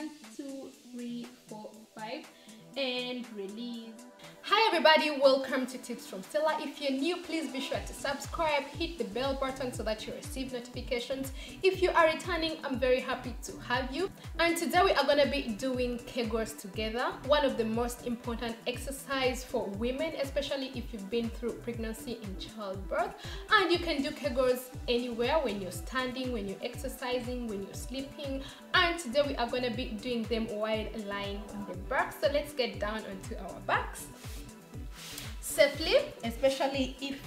1, 2, 3, 4, 5, and release. Hi everybody, welcome to Tips from Stella. If you're new, please be sure to subscribe, hit the bell button so that you receive notifications. If you are returning, I'm very happy to have you. And today we are going to be doing Kegels together, one of the most important exercise for women, especially if you've been through pregnancy and childbirth. And you can do Kegels anywhere, when you're standing, when you're exercising, when you're sleeping. And today we are going to be doing them while lying on the back. So let's get down onto our backs safely, especially if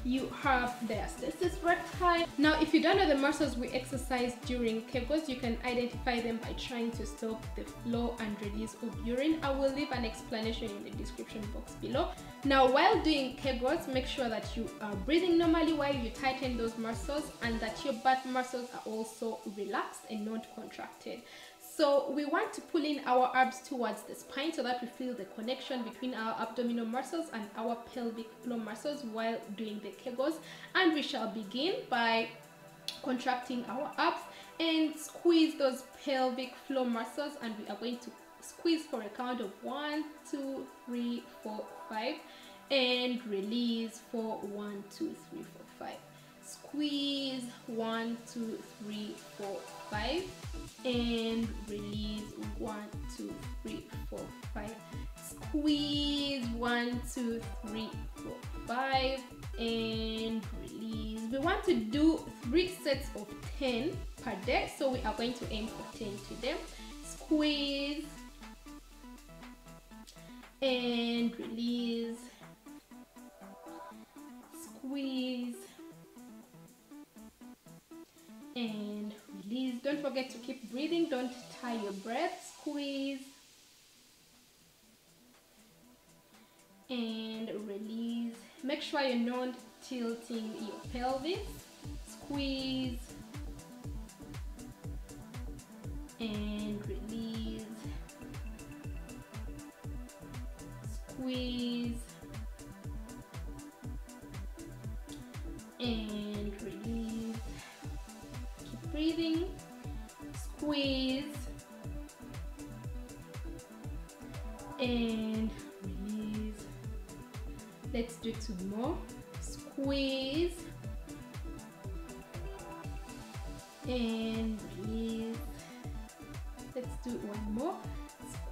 you have diastasis recti. Now, if you don't know the muscles we exercise during Kegels, you can identify them by trying to stop the flow and release of urine. I will leave an explanation in the description box below. Now, while doing Kegels, make sure that you are breathing normally while you tighten those muscles and that your butt muscles are also relaxed and not contracted. So we want to pull in our abs towards the spine so that we feel the connection between our abdominal muscles and our pelvic floor muscles while doing the Kegels. And we shall begin by contracting our abs and squeeze those pelvic floor muscles, and we are going to squeeze for a count of 1, 2, 3, 4, 5 and release for 1, 2, 3, 4, 5. Squeeze 1, 2, 3, 4, 5 and release 1, 2, 3, 4, 5. Squeeze 1, 2, 3, 4, 5 and release. We want to do 3 sets of 10 per day, so we are going to aim for 10 today. Squeeze and release. Squeeze and release. Don't forget to keep breathing, don't tie your breath. Squeeze and release. Make sure you're not tilting your pelvis. Squeeze and release. Squeeze and release. Keep breathing. Squeeze and release. Let's do 2 more. Squeeze and release. Let's do 1 more.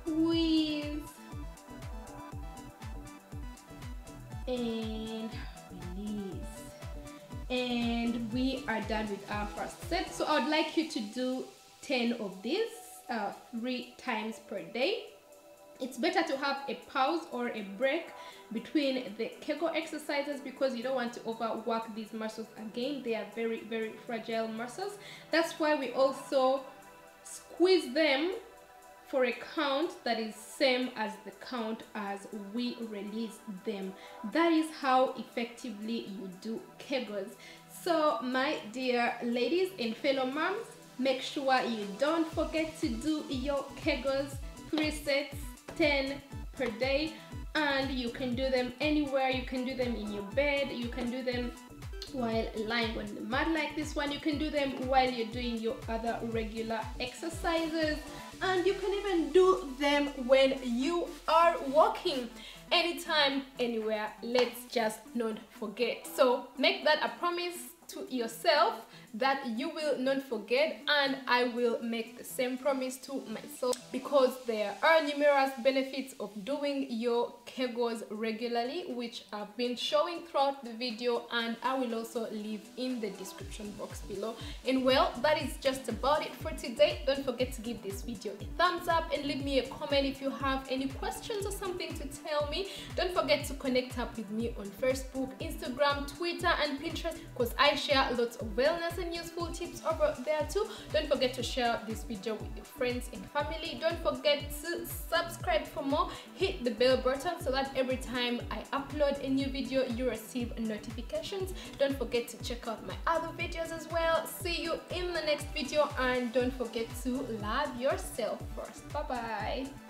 Squeeze and release. And we are done with our first set. So I would like you to do 10 of these 3 times per day. It's better to have a pause or a break between the Kegel exercises because you don't want to overwork these muscles again. They are very, very fragile muscles. That's why we also squeeze them for a count that is same as the count as we release them. That is how effectively you do Kegels. So my dear ladies and fellow moms, make sure you don't forget to do your Kegels, 3 sets, 10 per day, and you can do them anywhere. You can do them in your bed, you can do them while lying on the mat like this one, you can do them while you're doing your other regular exercises, and you can even do them when you are walking. Anytime, anywhere. Let's just not forget. So make that a promise to yourself that you will not forget, and I will make the same promise to myself, because there are numerous benefits of doing your Kegels regularly, which I've been showing throughout the video, and I will also leave in the description box below. And well, that is just about it for today. Don't forget to give this video a thumbs up and leave me a comment if you have any questions or something to tell me. Don't forget to connect up with me on Facebook, Instagram, Twitter and Pinterest, because I share lots of wellness and useful tips over there too. Don't forget to share this video with your friends and family. Don't forget to subscribe for more. Hit the bell button so that every time I upload a new video you receive notifications. Don't forget to check out my other videos as well. See you in the next video, and don't forget to love yourself first. Bye bye.